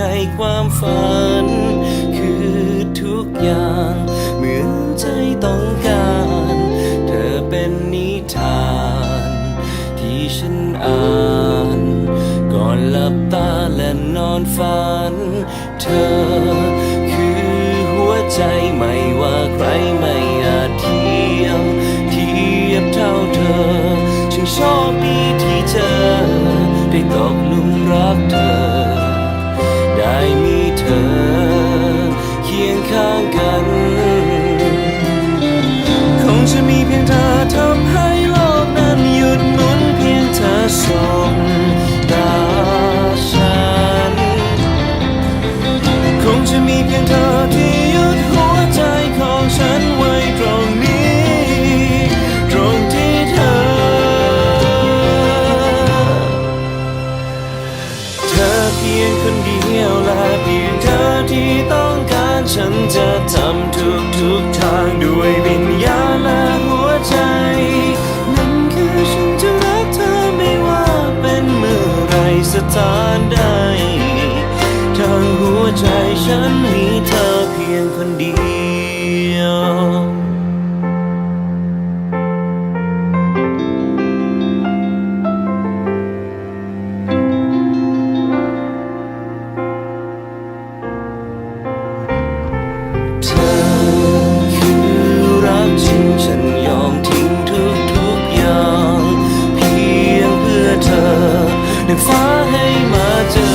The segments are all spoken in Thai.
ในความฝันคือทุกอย่างเหมือนใจต้องการเธอเป็นนิทานที่ฉันอ่านก่อนหลับตาและนอนฝันเธอคือหัวใจไม่ว่าใครไม่อาจเทียบเท่าเธอฉันโชคดีที่เธอได้ตกหลุมรักเธอได้มีเธอเคียงข้างกันคงจะมีเพียงเธอทำให้โลกนั้นหยุดหมุนเพียงเธอส่องตาฉันคงจะมีเพียงเธอที่หยุดหัวใจของฉันไว้ตรงนี้ตรงที่เธอเพียงคนเดียวและเพียงเธอที่ต้องการฉันจะทำทุกทางด้วยวิญญาณและหัวใจนั่นคือฉันจะรักเธอไม่ว่าเป็นเมื่อไรสถานใดทางหัวใจฉันมีเธอเพียงคนเดียวฉันยอมทิ้งทุกอย่างเพียงเพื่อเธอนึกฟ้าให้มาเจอ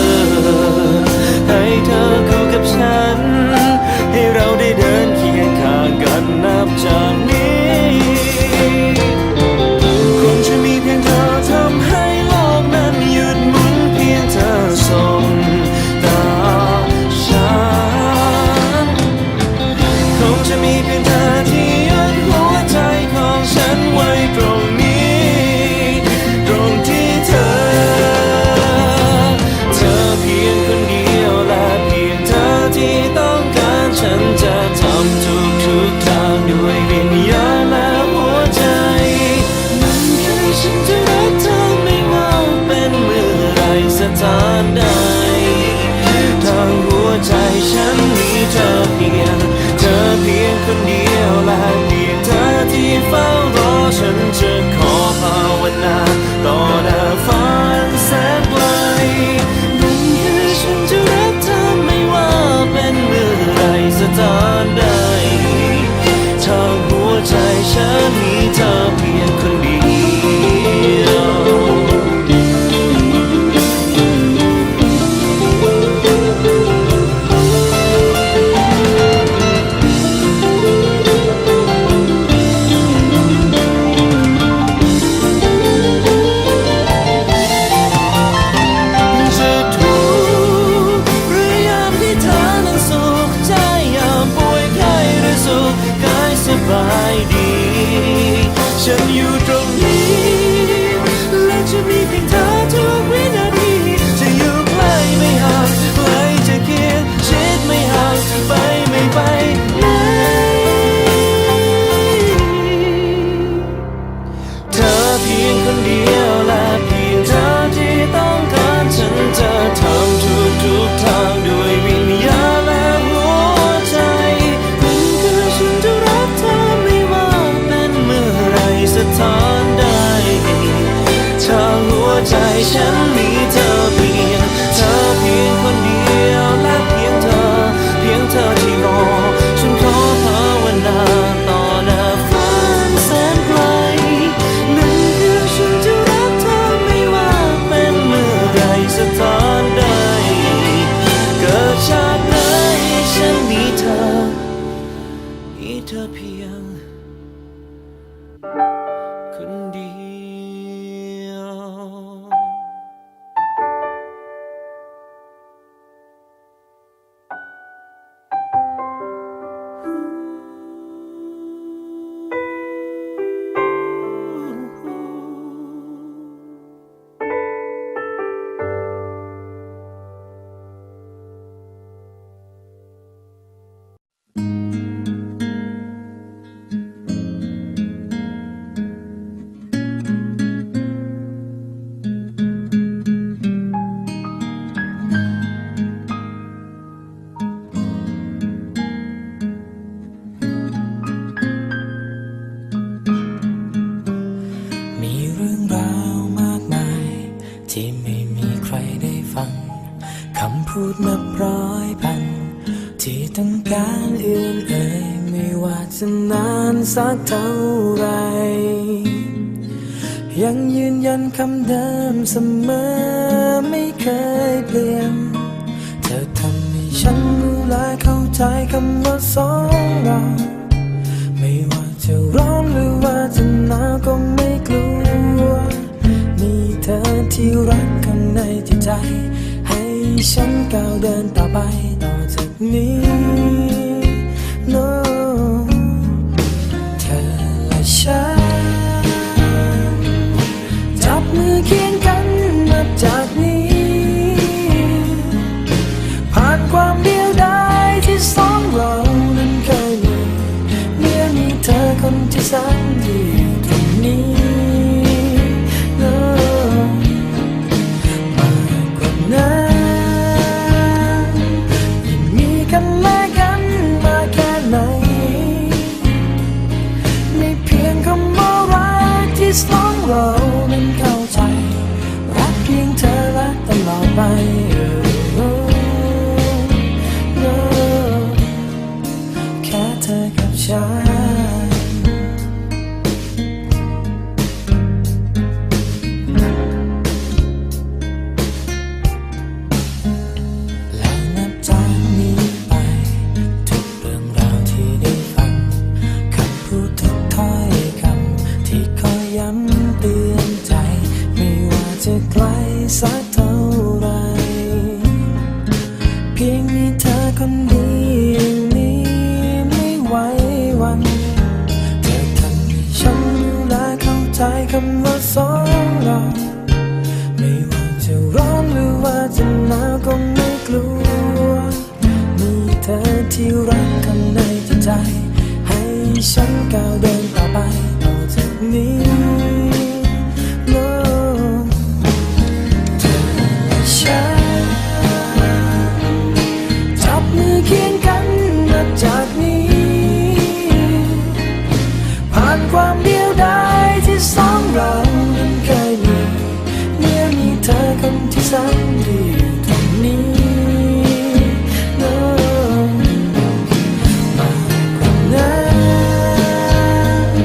ให้เธอคู่กับฉันให้เราได้เดินเคียงข้างกันนับจากนี้คงจะมีเพียงเธอทำให้โลกนั้นหยุดหมุนเพียงเธอส่องตาฉันคงจะมีเพียงเธอที่ฉันไว้ตรงนี้ตรงที่เธอเพียงคนเดียวและเพียงเธอที่ต้องการฉันจะทำทุกทางด้วยวิญญาณและหัวใจนั่นคือฉันจะรักเธอไม่ว่าเป็นเมื่อไรสถานใดทางหัวใจฉันมีเธอเพียงคนเดียวและเพียงเธอที่เฝ้ารอฉันจะขอภาวนาต่อหน้าฝันแสนไกลนั่นคือฉันจะรักเธอไม่ว่าเป็นเมื่อไรสถานใดทางหัวใจฉันมีเธอเพียงคนเดียวฉันอยู่ตรงนี้และจะมีเพียงเธอทุกวินาทีจะอยู่ใกล้ไม่ห่างไกลจะเคียงชิดไม่ห่างไปไม่ไปไหนเธอเพียงคนเดียวและเพียงเธอที่ต้องการฉันจะทำทุกทางด้วยวิญญาณและหัวใจนั่นคือฉันจะรักเธอไม่ว่าเป็นเมื่อไรสถานใดทางหัวใจฉันมีเธอเพียงคนเดียวและเพียงเธอที่รอฉันขอภาวนาต่อหน้าฝันแสนไกลนั่นคือฉันจะรักเธอไม่ว่าเป็นเมื่อไรสถานใดเกิดชาติไหนฉันมีเธอเพียงคนเดียว ร้อยพันที่ต้องการอื่นเอ่ยไม่ว่าจะนานสักเท่าไรยังยืนยันคำเดิมเสมอไม่เคยเปลี่ยนเธอทำให้ฉันรู้และเข้าใจคำว่าสองเราไม่ว่าจะร้อนหรือว่าจะหนาวก็ไม่กลัวมีเธอที่รักข้างในจิตใจให้ฉันก้าวเดินต่อไปต่อจากนี้ no เธอและฉันจับมือเคียงกันนับจากนี้ผ่านความเดียวดายที่สองเรานั้นเคยมีเมื่อมีเธอคนที่แสนดีตรงนี้ no มากกว่านั้นยังมีกันและกันมาแค่ไหนไม่เพียงคำว่ารักที่สองเรานั้นเข้าใจรักเพียงเธอและตลอดไปแค่เธอกับฉันแล้วนับจากนี้ไปทุกเรื่องราวที่ได้ฟังคำพูดทุกถ้อยคำที่คอยย้ำเตือนใจไม่ว่าจะไกลสักเท่าไรเพียงมีเธอคนเดียวนี้ไม่ไหววันเธอทำให้ฉันรู้และเข้าใจคำว่าสองเราไม่ว่าจะร้อนหรือว่าจะหนาวก็ไม่กลัวมีเธอที่รักข้างในจิตใจให้ฉันก้าวเดินต่อไปต่อจากนี้ no เธอและฉันจับมือเคียงกันนับจากนี้ผ่านความเดียวดายที่สองเรานั้นเคยมีเมื่อมีเธอคนที่แสนดีตรงนี้ no มากกว่านั้น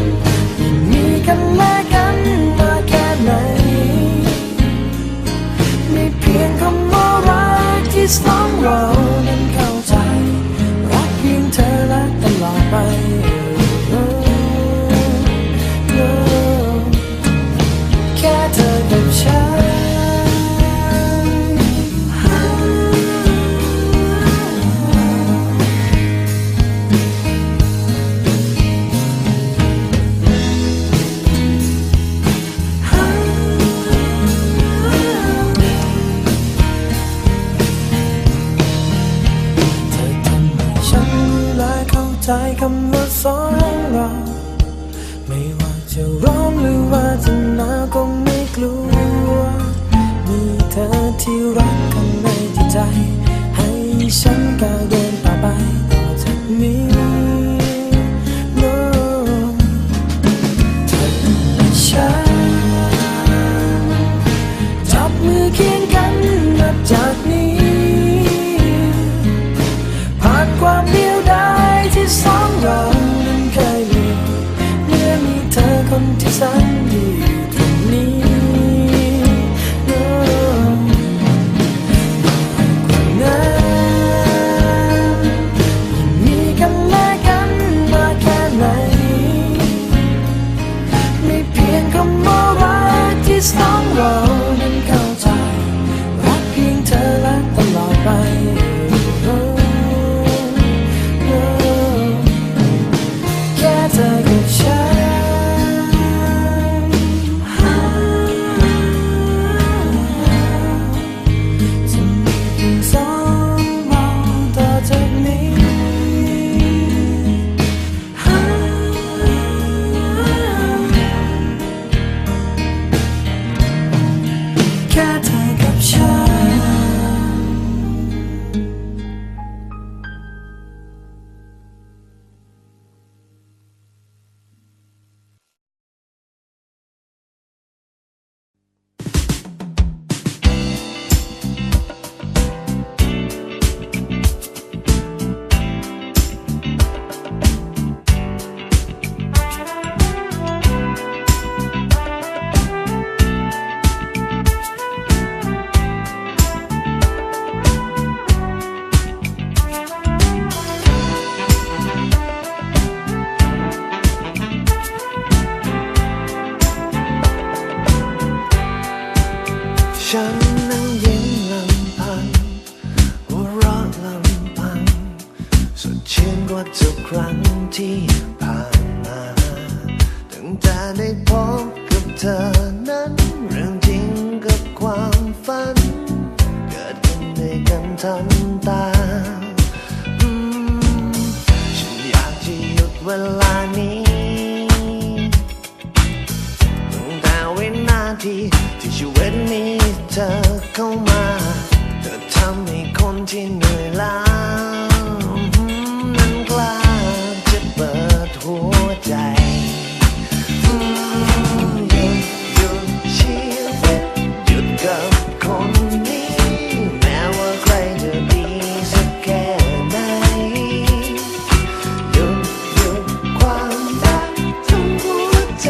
ยังมีกันและกันมาแค่ไหนไม่เพียงคำว่ารักที่สองเรานั้นเข้าใจรักเพียงเธอและตลอดไปแค่เธอกับฉันเธอทำให้ฉันรู้และเข้าใจคำว่าสองเราไม่ว่าจะร้อนหรือว่าจะหนาวก็ไม่กลัวมีเธอที่รักข้างในจิตใจให้ฉันก้าวเดินต่อไปต่อจากนี้ no เธอและฉันจับมือเคียงกันนับจากนี้ผ่านความเดียวดายที่สองเรานั้นเคยมีเมื่อมีเธอคนที่แสนดีตรงนี้ no มากกว่านั้นยังมีกันและ ว่าทุกครั้งที่ผ่านมาตั้งแต่ได้พบกับเธอนั้นเรื่องจริงกับความฝันเกิดขึ้นด้วยกันทันตาฉันอยากจะหยุดเวลานี้ตั้งแต่วินาทีที่ชีวิตมีเธอเข้ามาเธอทำให้คนที่เหนื่อยล้านั้นกล้าจะเปิดหัวใจหยุดชีวิตหยุดกับคนนี้แม้ว่าใครจะดีสักแค่ไหนหยุดความรักทั้งหัวใจ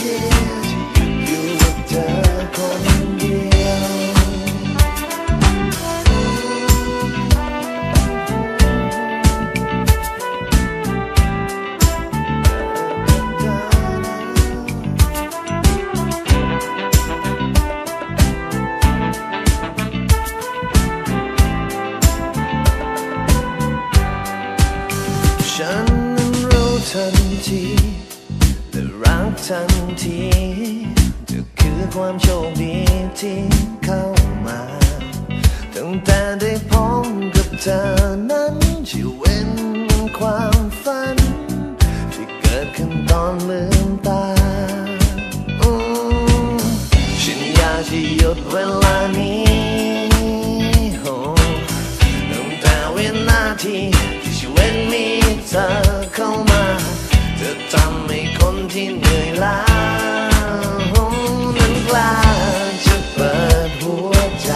อยู่กับเธอคนเดียว ฉันนั้นรู้ทันทีและรักทันทีเธอคือความโชคดีที่เข้ามาตั้งแต่ได้พบกับเธอนั้นชีวิตความฝันที่เกิดขึ้นตอนลืมตาฉันอยากจะหยุดเวลานี้ตั้งแต่วินาทีที่ชีวิตมีเธอเข้ามาเธอทำให้คนที่เหนื่อยล้านั้นกล้าจะเปิดหัวใจ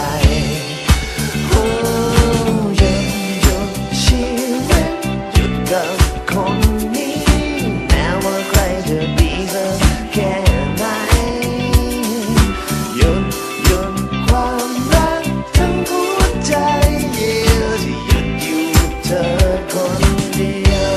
หยุดชีวิตหยุดกับคนนี้แม้ว่าใครจะดีสักแค่ไหนหยุดความรักทั้งหัวใจที่หยุดอยู่กับเธอคนเดียว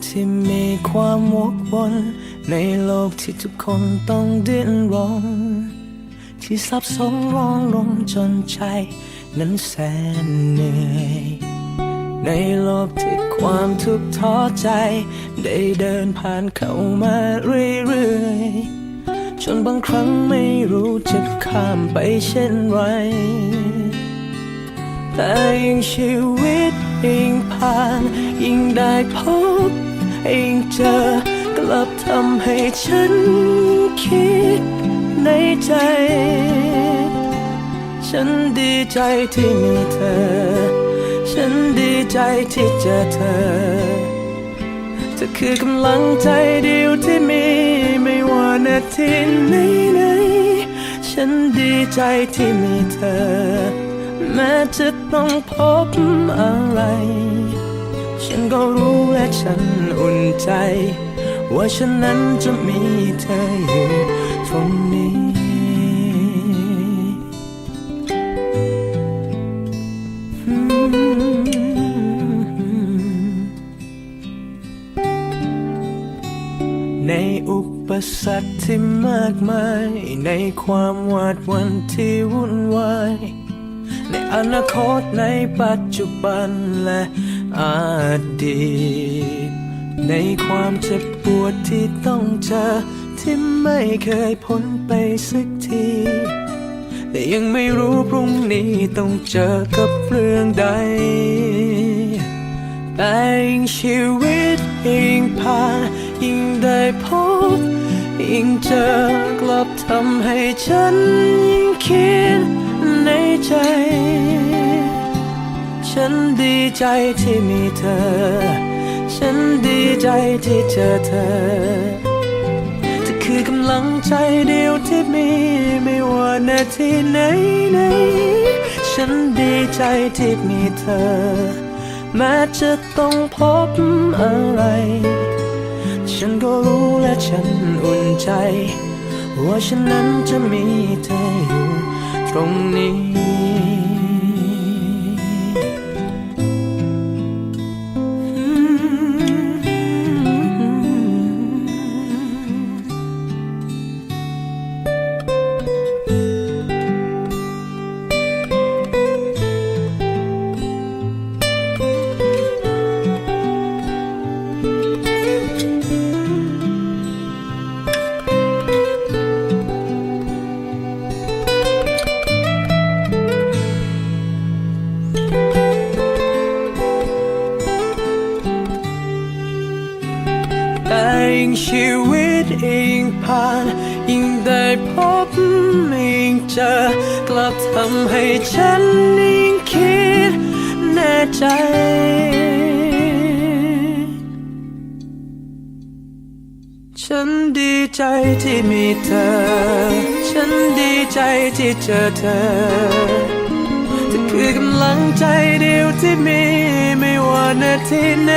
ที่มีความวกวนในโลกที่ทุกคนต้องดิ้นรนที่ซับซ้อนร้อนรนจนใจนั้นแสนเหนื่อยในโลกที่ค ความทุกข์ท้อใจได้เดินผ่านเข้ามาเรื่อยๆจนบางครั้งไม่รู้จะข้ามไปเช่นไรแต่ยิ่งชีวิตยิ่งผ่านยิ่งได้พบยิ่งเจอกลับทำให้ฉันคิดในใจฉันดีใจที่มีเธอฉันดีใจที่เจอเธอเธอคือกำลังใจเดียวที่มีไม่ว่านาทีไหนๆฉันดีใจที่มีเธอแม้จะต้องพบอะไรฉันก็รู้และฉันอุ่นใจว่าฉันนั้นจะมีเธออยู่ตรงนี้ในอุปสรรคที่มากมายในความหวาดหวั่นที่วุ่นวายในอนาคตในปัจจุบันและอดีตในความเจ็บปวดที่ต้องเจอที่ไม่เคยพ้นไปสักทีแต่ยังไม่รู้พรุ่งนี้ต้องเจอกับเรื่องใดแต่ยิ่งชีวิตยิ่งผ่านยิ่งได้พบยิ่งเจอกลับทำให้ฉันยิ่งคิดในใจฉันดีใจที่มีเธอฉันดีใจที่เจอเธอเธอคือกำลังใจเดียวที่มีไม่ว่านาทีไหนๆฉันดีใจที่มีเธอแม้จะต้องพบอะไรฉันก็รู้และฉันอุ่นใจว่าฉันนั้นจะมีเธออยู่ตรงนี้แต่ยิ่งชีวิตยิ่งผ่านยิ่งได้พบยิ่งเจอกลับทำให้ฉันยิ่งคิดแน่ใจฉันดีใจที่มีเธอฉันดีใจที่เจอเธอเธอคือกำลังใจเดียวที่มีไม่ว่านาทีไหน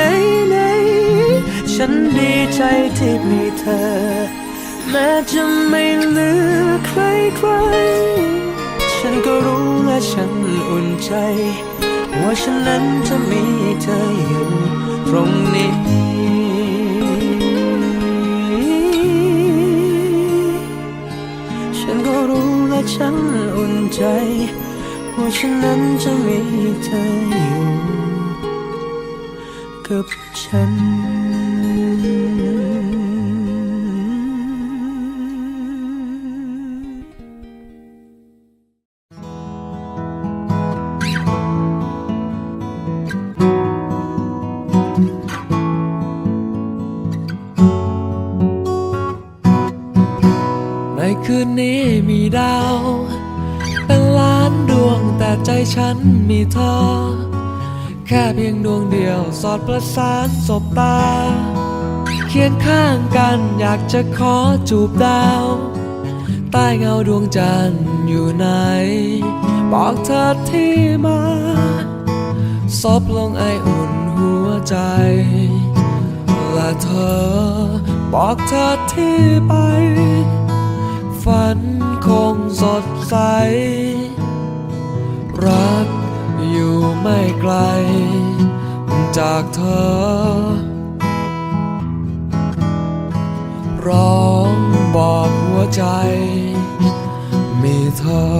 ๆฉันดีใจที่มีเธอแม้จะไม่เหลือใครฉันก็รู้และฉันอุ่นใจว่าฉันนั้นจะมีเธออยู่ตรงนี้ฉันก็รู้และฉันอุ่นใจว่าฉันนั้นจะมีเธออยู่กับฉันในคืนนี้มีดาวเป็นล้านดวงแต่ใจฉันมีเธอแค่เพียงดวงเดียวสอดประสานสบตาเคียงข้างกันอยากจะขอจูบดาวใต้เงาดวงจันทร์อยู่ไหนบอกเธอที่มาซบลงไออุ่นหัวใจและเธอบอกเธอที่ไปฝันคงสดใสรักอยู่ไม่ไกลจากเธอร้องบอกหัวใจมีเธอ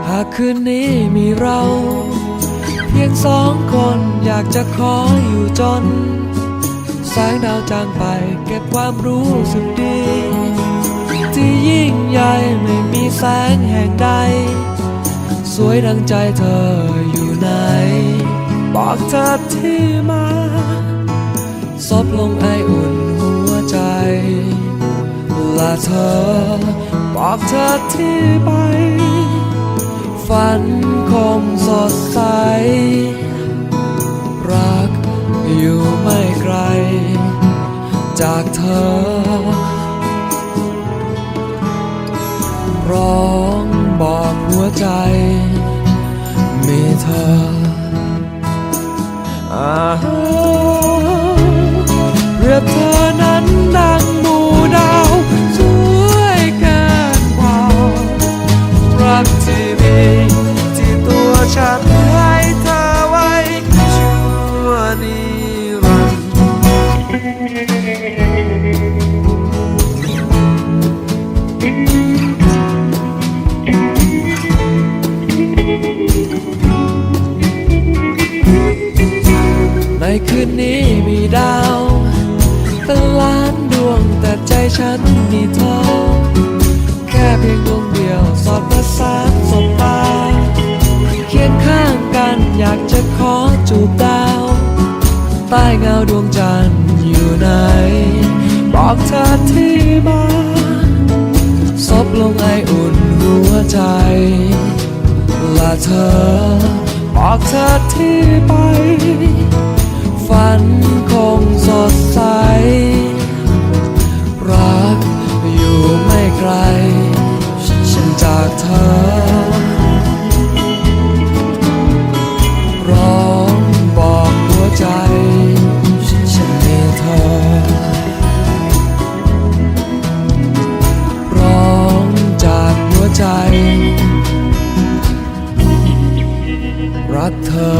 หากคืนนี้มีเรา เพียงสองคนอยากจะขออยู่จนแสงดาวจางไปเก็บความรู้สึกดีที่ยิ่งใหญ่ไม่มีแสงแห่งใดสวยดังใจเธออยู่ไหนบอกเธอที่มาซบลงไออุ่นหัวใจและเธอบอกเธอที่ไปฝันคงสดใสรักอยู่ไม่ไกลจากเธอร้องบอกหัวใจมีเธอเรียบเธอนั้นดังหมู่ดาวสวยเกินกว่ารักที่มีที่ตัวฉันให้เธอไว้ชั่วนิรันดร์ในคืนนี้มีดาวเป็นล้านดวงแต่ใจฉันมีเธอแค่เพียงดวงเดียวสอดประสานสบตาเคียงข้างกันอยากจะขอจูบดาวใต้เงาดวงจันทร์อยู่ไหนบอกเธอที่มาซบลงไออุ่นหัวใจและเธอบอกเธอที่ไปฝันคงสดใสรักอยู่ไม่ไกลฉันจากเธอร้องบอกหัวใจฉันมีเธอร้องจากหัวใจรักเธอ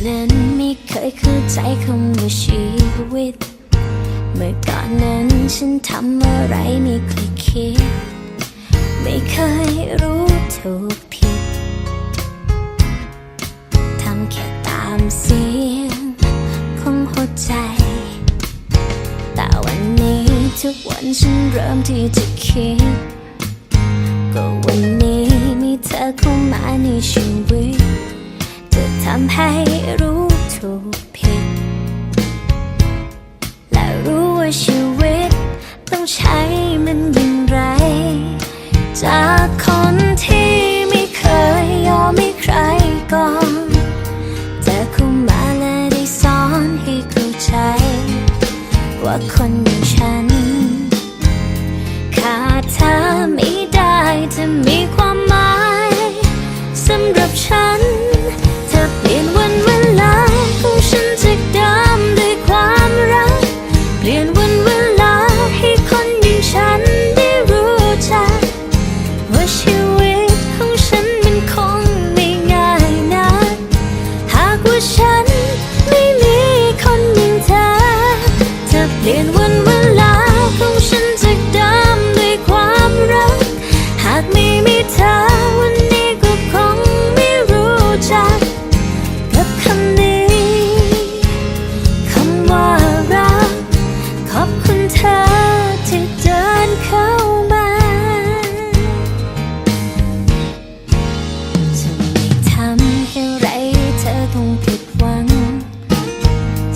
นั้นไม่เคยเข้าใจคำว่าชีวิตเมื่อก่อนนั้นฉันทำอะไรไม่เคยคิดไม่เคยรู้ถูกผิดทำแค่ตามเสียงของหัวใจแต่วันนี้ทุกวันฉันเริ่มที่จะคิดก็วันนี้มีเธอเข้ามาในชีวิตจะทำให้รู้ถูกผิดและรู้ว่าชีวิตต้องใช้มันอย่างไรจากคนที่ไม่เคยยอมให้ใครก่อนแต่เข้ามาและได้สอนให้เข้าใจว่าคนอย่างฉันขาดเธอไม่ได้จะมีความหมายสำหรับฉันเปลี่ยนวันเวลาของฉันจากเดิมด้วยความรักเปลี่ยนวันเวลาให้คนอย่างฉันได้รู้จักว่าชีวิตของฉันมันคงไม่ง่ายนักหากว่าฉันไม่มีคนอย่างเธอจะเปลี่ยนวันเวลาของฉันจากเดิมด้วยความรักหากไม่มีเธอวันนี้ก็คงไม่รู้จักคำนี้คำว่ารักขอบคุณเธอที่เดินเข้ามาจะไม่ทำให้ไรเธอต้องผิดหวัง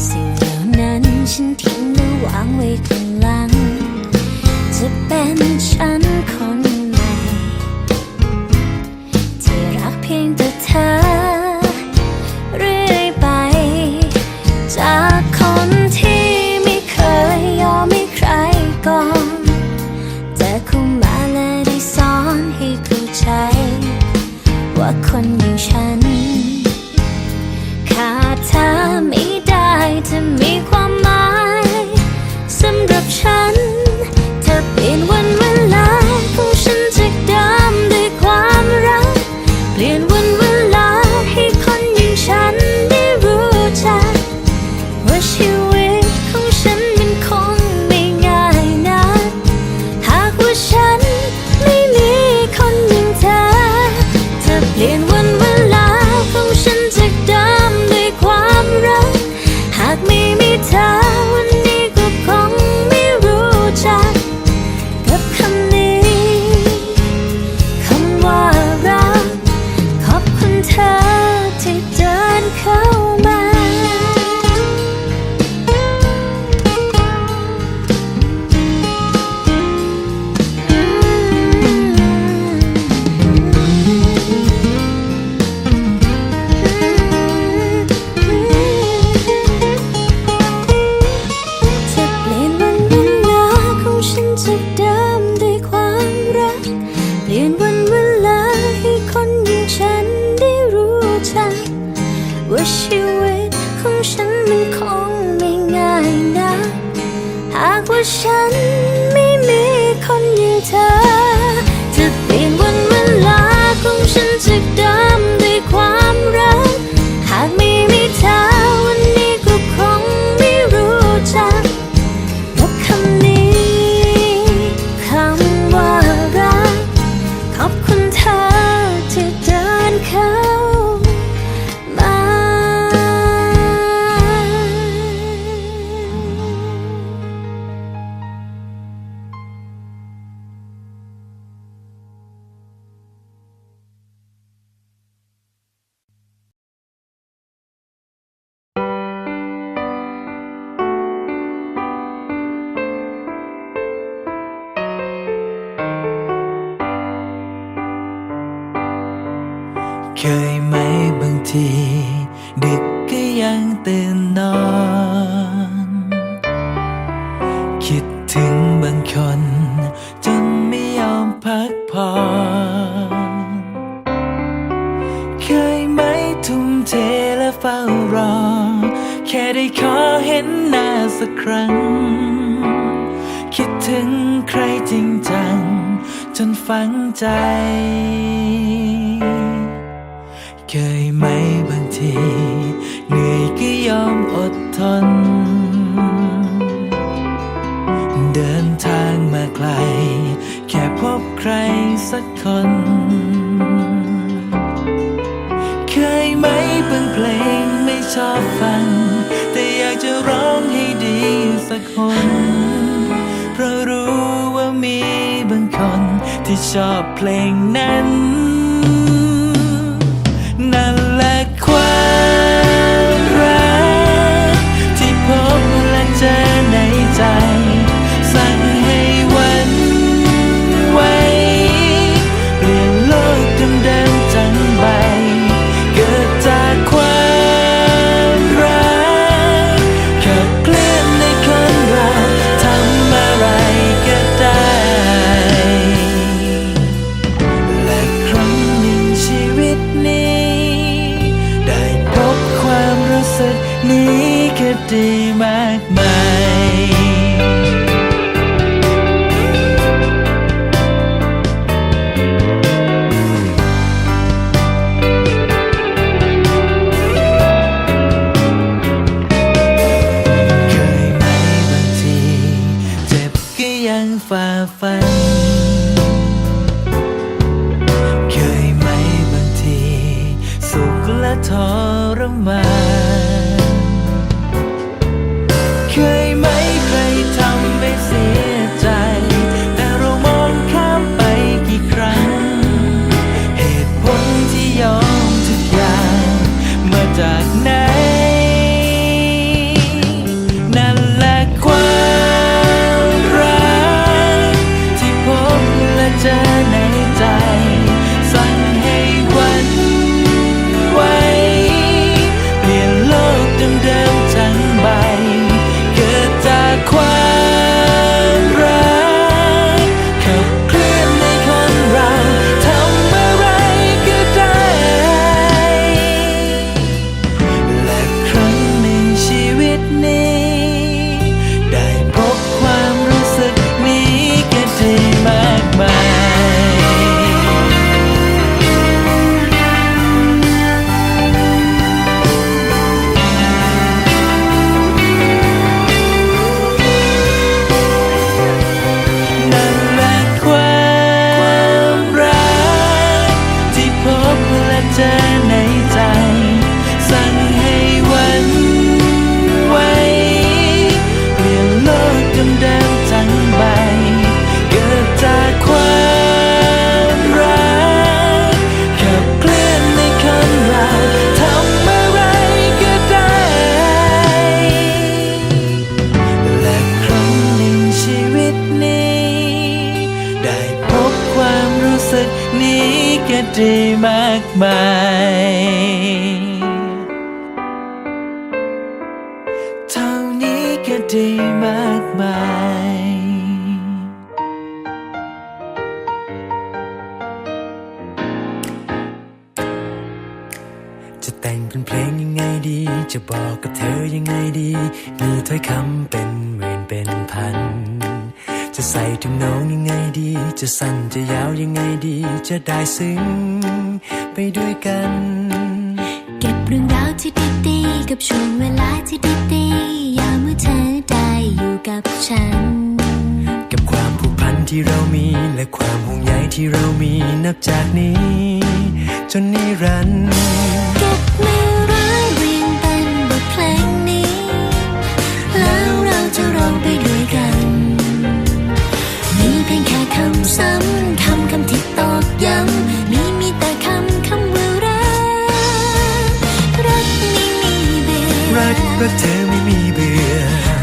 สิ่งเหล่านั้นฉันทิ้งและวางไว้ข้างหลังจะเป็นฉันคนใหม่ที่รักเพียงแต่เธอจากคนที่ไม่เคยยอมให้ใครก่อนแต่เข้ามาและได้สอนให้เข้าใจว่าคนอย่างฉันขาดเธอไม่ได้จะมีความหมายสำหรับฉันเธอเปลี่ยนวันเวลาของฉันจากเดิมด้วยความรักเปลี่ยนวันเวลาใ ลี่ยนวันเวลาของฉันจากเดิมด้วยความรักหากไม่มีเธอวันนี้ก็คงไม่รู้จักกับคำนี้คำว่ารักขอบคุณเธอที่เดินเข้ามา จะเปลี่ยนวันเวลาของฉันจากเดิมด้วยความรักเปลี่ยนวันเวลาให้คนอย่างฉันได้รู้จักว่าชีวิตของฉันมันคงไม่ง่ายนะหากว่าฉันไม่มีคนอย่างเธอจะเปลี่ยนวันเวลาของฉันจากเดิมด้วยความรักหากไม่มีเธอวันนี้ก็คงไม่รู้จักกับคำนี้คำว่ารักขอบคุณเธอที่เดินเข้ามา เคยไหมบางทีดึกก็ยังตื่นนอน คิดถึงบางคนจนไม่ยอมพักผ่อนเคยไหมทุ่มเทและเฝ้ารอแค่ได้ขอเห็นหน้าสักครั้ง คิดถึงใครจริงจังจนฝังใจ เคยไหมบางทีเหนื่อยก็ยอมอดทน เดินทางมาไกลแค่พบใครสักคน เคยไหมบางเพลงไม่ชอบฟังแต่อยากจะร้องให้ดีสักคน เพราะรู้ว่ามีบางคนที่ชอบเพลงนั้น นั่นแหละความรักที่พบและเจอในใจสั่งให้หวั่นไหวเปลี่ยนโลกเดิมๆจังใบเกิดจากความรักขับเคลื่อนในคนเราทำอะไรก็ได้ และครั้งหนึ่งชีวิตนี้ได้พบความรู้สึกนี้ก็ดีมากมาย เคยไหมบางทีเจ็บก็ยังฝ่าฟัน เคยไหมบางทีสุขและทรมาน เคยไหมใครทำให้เสียใจแต่เรามองข้ามไปกี่ครั้ง เหตุผลที่ยอมทุกอย่างมาจากไหน นั่นแหละความรักที่พบและเจอในใจสั่งให้หวั่นไหวเปลี่ ากมายเท่านี้ก็ดีมากมายจะแต่งเป็นเพลงยังไงดีจะบอกกับเธอยังไงดีมีถ้อยคำเป็นหมื่นเป็นพันจะใส่ถึงน้องยังไงดีจะสั้นจะยาวยังไงดีจะได้ซึ้งไปด้วยกันเก็บเรื่องราวที่ดีๆกับช่วงเวลาที่ดีๆยามเมื่อเธอได้อยู่กับฉันกับความผูกพันที่เรามีและความห่วงใยที่เรามีนับจากนี้จนนิรันดร์เก็บมือร้อยเรียงเป็นบทเพลงนี้แล้วเราจะร้องไปด้วยกันมีเพียงแค่คำซ้ำคำที่ตอกย้ำมีแต่คำว่ารักไม่มีเบื่อรักเธอไม่มีเบื่อ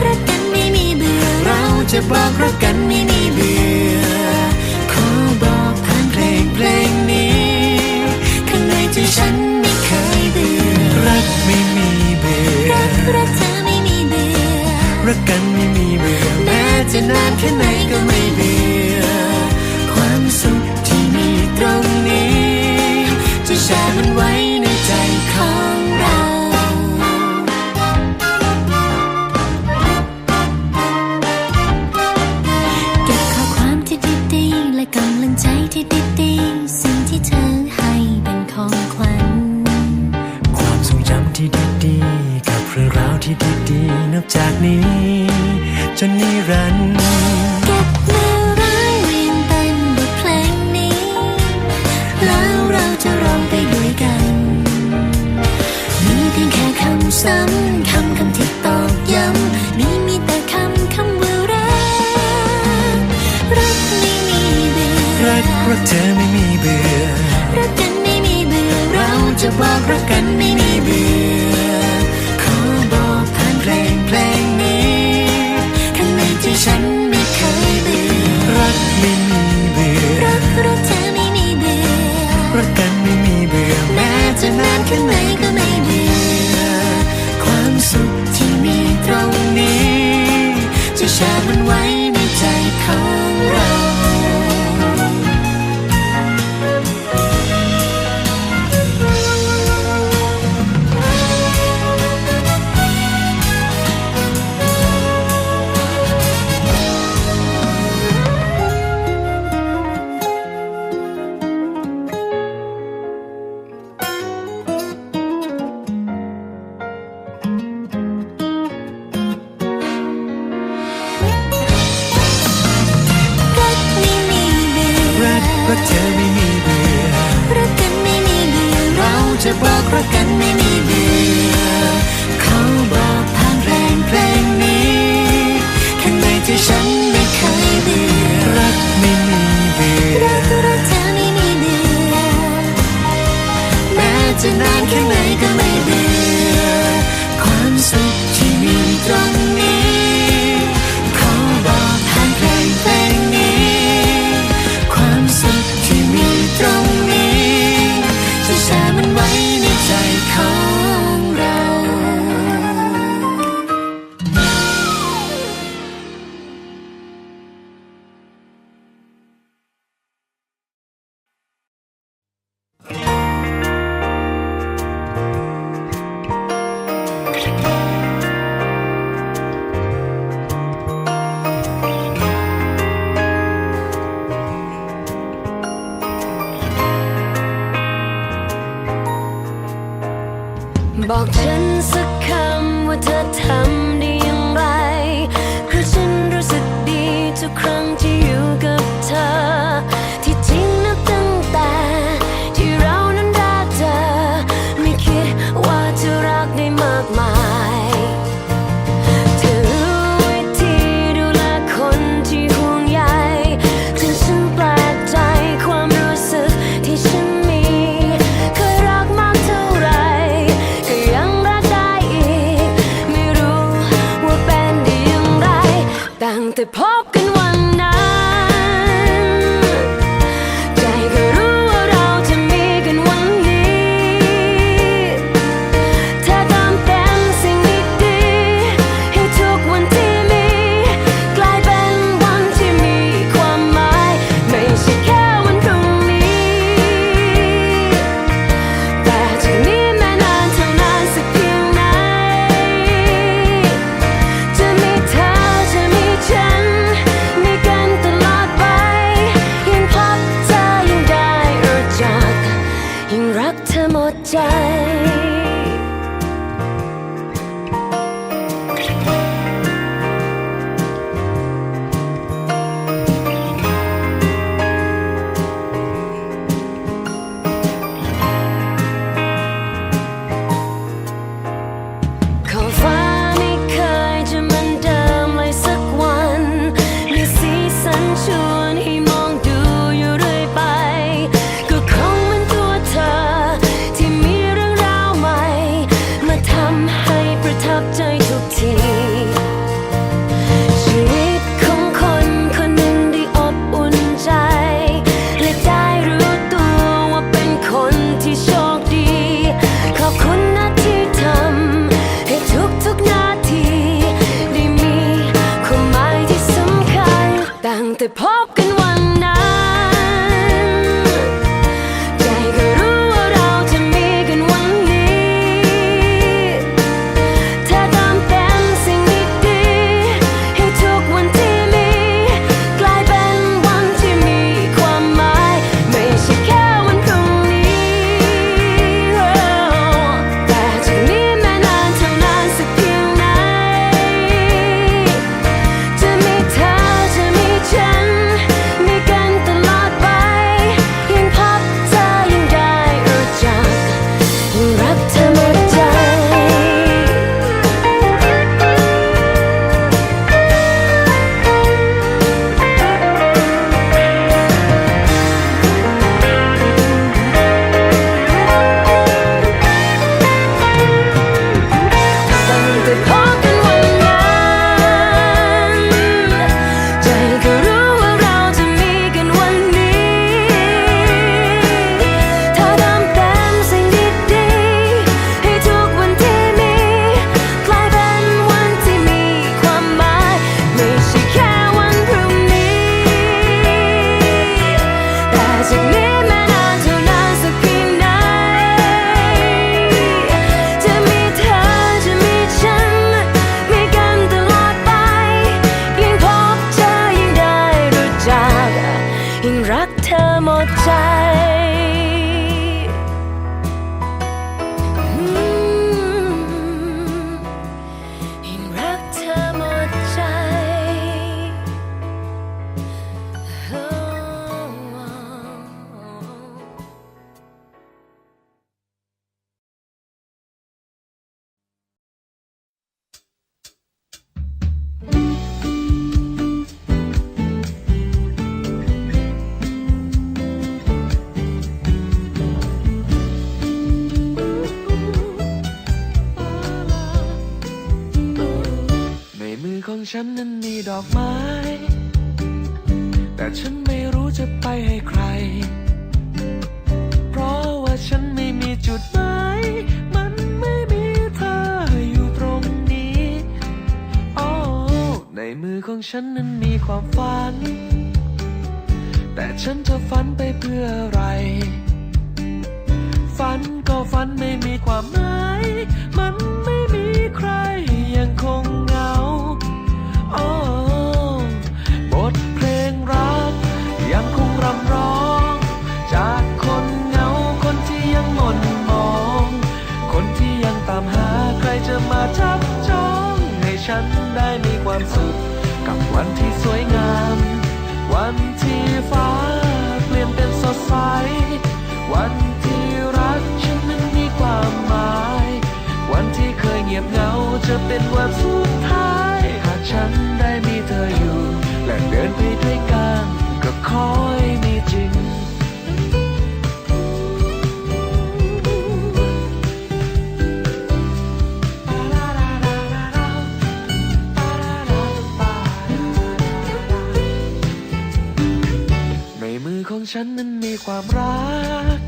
รักกันไม่มีเบื่อเราจะบอกรักกันไม่มีเบื่อขอบอกผ่านเพลงนี้ข้างในใจฉันไม่เคยเบื่อรักไม่มีเบื่อรักเธอไม่มีเบื่อรักกันไม่มีเบื่อแม้จะนานแค่ไหนก็ไม่เบื่อความสุขที่มีตรงนี้จะแชร์มันไว้ในใจของเราเก็บข้อความที่ดีๆและกำลังใจที่ดีๆสิ่งที่เธอให้เป็นของขวัญความทรงจำที่ดีๆกับเรื่องราวที่ดีๆนับจากนี้จนนิรันดร์เก็บมือร้อยเรียงเป็นบทเพลงนี้แล้วเราจะร้องไปด้วยกันมีเพียงแค่คำซ้ำคำที่ตอกย้ำมีแต่คำว่ารักไม่มีเบื่อรักเธอไม่มีเบื่อรักกันไม่มีเบื่อเราจะบอกรักกันไม่มีเบื่อขอบอกผ่านเพลงนี้ข้างในใจฉันไม่เคยเบื่อรักไม่มีเบื่อรักเธอไม่มีเบื่อรักกันไม่มีเบื่อแม้จะนานแค่ไหนก็ไม่เบื่อความสุขที่มีตรงนี้จะแชร์มันไว้ในใจของเรารักเธอไม่มีเบื่อรักกันไม่มีเบื่อเราจะบอกรักกันไม่มีเบื่อเขาบอกผ่านเพลงนี้ข้างในใจฉันไม่เคยเบื่อรักไม่มีเบื่อรักเธอไม่มีเบื่อแม้จะนานแค่ไหนก็ไม่เบื่อความสุขที่มีตรงนี้เขาบอกผ่านเพลงนี้ความสุขที่มีตรงนี้จะแชร์มันไว้ในใจของเรา บอกฉันสักคำว่าเธอทำได้อย่างไรเพราะฉันรู้สึกดีทุกครั้งที่อยู่กับเธอที่จริงนับตั้งแต่ที่เรานั้นรักเธอไม่คิดว่าจะรักได้มากมายเธอรู้วิธีดูแลคนที่ห่วงใยจนฉันแปลกใจความรู้สึกที่ฉันมีเคยรักมากเท่าไรก็ยังรักได้อีกไม่รู้ ดใจขอบฟ้าไม่เคยจะเหมือนเดิมเลยสักวันมีสีสันชวนให้มองดูอยู่เรื่อยไปก็คงเหมือนตัวเธอที่มีเรื่องราวใหม่มาทำให้ประทับใจทุกทีชีวิตของคนคนหนึ่งได้อบอุ่นใจและได้รู้ตัวว่าเป็นคนที่โชคดีขอบคุณนะที่ทำให้ทุกนาทีได้มีความหมายที่สำคัญตั้งแต่พบกันวันนั้นใจก็รู้ว่าเราจะมีกันวันนี้เธอเติมเต็มสิ่งดีๆให้ทุกวันที่มีกลายเป็นวันที่มีความหมายไม่ใช่แค่วันพรุ่งนี้แต่จากนี้แม้นานเท่านานสักเพียงไหนจะมีเธอจะมีฉันมีกันตลอดไปยิ่งพบเธอยิ่งได้รู้จักยิ่งรักเธอหมดใจตั้งแต่พบกันวันนั้นใจก็รู้ว่าเราจะมีกันวันนี้เธอเติมเต็มสิ่งดีๆให้ทุกวันที่มีกลายเป็นวันที่มีความหมายไม่ใช่แค่วันพรุ่งนี้แต่จากนี้แม้นานเท่านานสักเพียงไหนจะมีเธอจะมีฉันมีกันตลอดไปยิ่งพบเธอยิ่งได้รู้จักยิ่งรักเธอหมดใจยิ่งรักเธอหมดใจในมือของฉันนั้นมีดอกไม้ แต่ฉันไม่รู้จะไปให้ใคร เพราะว่าฉันไม่มีจุดหมายมันไม่มีเธออยู่ตรงนี้โอ้ในมือของฉันนั้นมีความฝัน แต่ฉันจะฝันไปเพื่ออะไร ฝันก็ฝันไม่มีความหมาย มันไม่มีใครยังคงเหงาโอ้บทเพลงรักยังคงรำร้อง จากคนเหงาคนที่ยังหม่นมอง คนที่ยังตามหาใครจะมาจับจองให้ฉันได้มีความสุขกับวันที่สวยงาม วันที่ฟ้าเปลี่ยนเป็นสดใส วันที่รักฉันนั้นมีความหมาย วันที่เคยเงียบเหงาจะเป็นวันสุดท้าย หากฉันได้มีเธออยู่ และเดินไปด้วยกันก็ขอให้มีจริง ในมือของฉันนั้นมีความรัก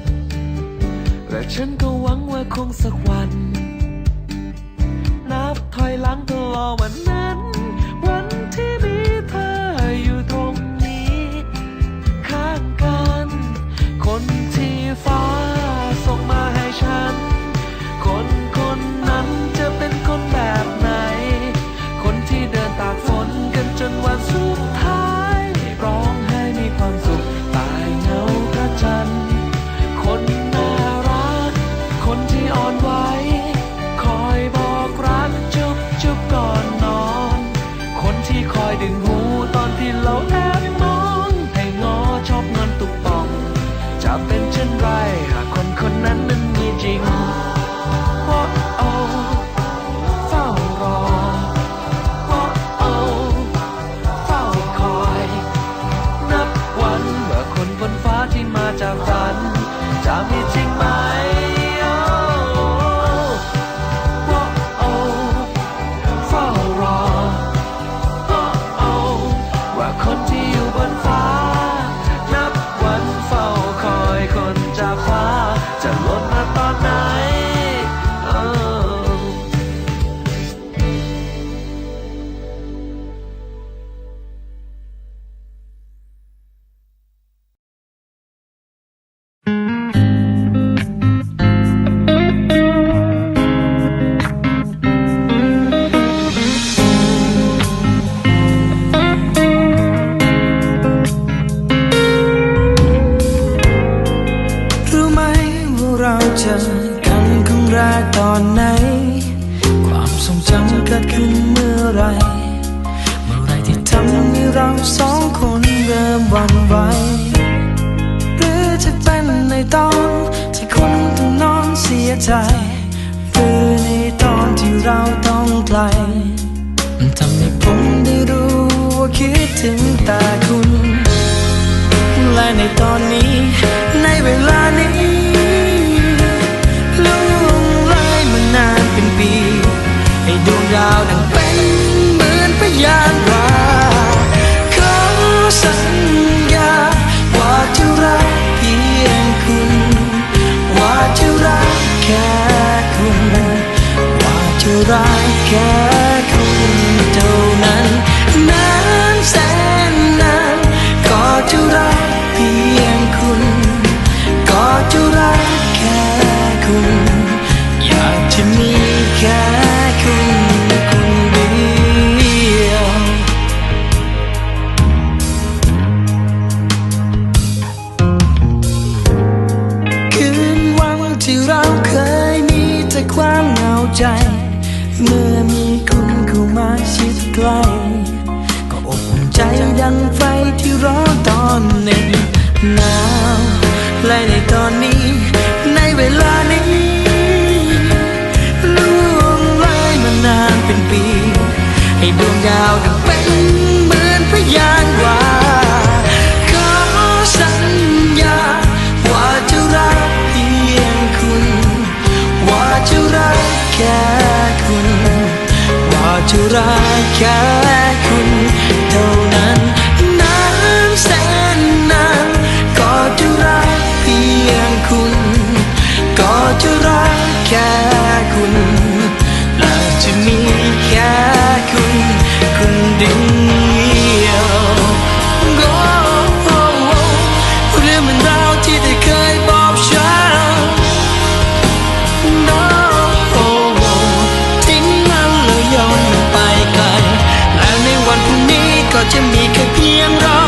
และฉันก็หวังว่าคงสักวัน นับถอยหลังตลอดวันนั้น วันที่มีเธออยู่ตรงนี้ข้างกัน คนที่ฟ้าส่งมาให้ฉัน คนคนนั้นจะเป็นคนแบบไหน คนที่เดินตากฝนกันจนวันสุดท้ายร้องไห้มีความสุขตายเหงาพระจันทร์คนน่ารัก แรกตอนไหนความทรงจำเกิดขึ้นเมื่อไรที่ทำให้เราสองคนเริ่มหวั่นไหวหรือจะเป็นในตอนที่คนต้องนอนเสียใจหรือในตอนที่เราต้องไกลมันทำให้ผมได้รู้ว่าคิดถึงแต่คุณและในตอนนี้ในเวลานี้ล่วงเลยมานานเป็นปีให้ดวงดาวดังเป็นเหมือนพยานว่าขอสัญญาว่าจะรักเพียงคุณว่าจะรักแค่คุณว่าจะรักแค่คุณเท่านั้นนานแสนนานก็จะรักเพียงคุณก็จะรักแค่คุณอยากจะมีแค่คุณคนเดียวคืนวันที่เราเคยมีแต่ความเหงาใจเมื่อมีคุณเข้ามาชิดใกล้ก็อบอุ่นใจดังไฟที่ร้อนตอนเหน็บหนาวและในตอนนี้ในเวลานี้ล่วงเลยมานานเป็นปีให้ดวงดาวดังเป็นเหมือนพยานว่าขอสัญญาว่าจะรักเพียงคุณว่าจะรักแค่คุณว่าจะรักแค่คุณเท่านั้นนานแสนนานก็จะรักเพียงคุณก็จะรักแค่คุณและจะมีแค่คุณคนเดียวเรื่องมันราวที่ได้เคยบอกฉันทิ้งมันแล้วย้อนมันไปไกลและในวันพรุ่งนี้ก็จะมีแค่เพียงเรา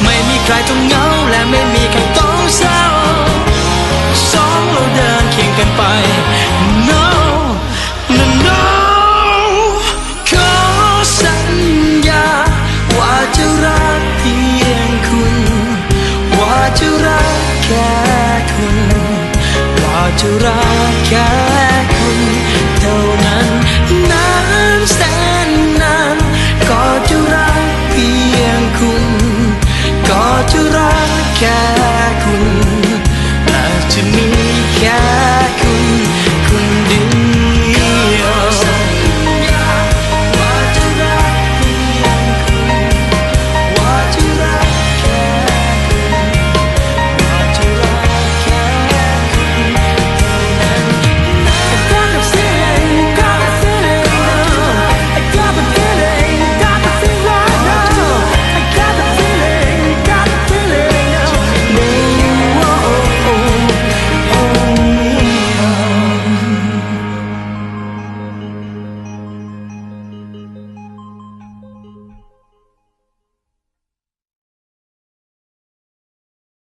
ไม่มีใครต้องเหงาและไม่มีใครต้องเศร้าสองเราเดินเคียงกันไป No No No ขอสัญญาว่าจะรักเพียงคุณว่าจะรักแค่คุณว่าจะรักแค่คุณเท่านั้นนานแสนนานก็จะรักเพียงคุณก็จะรักแค่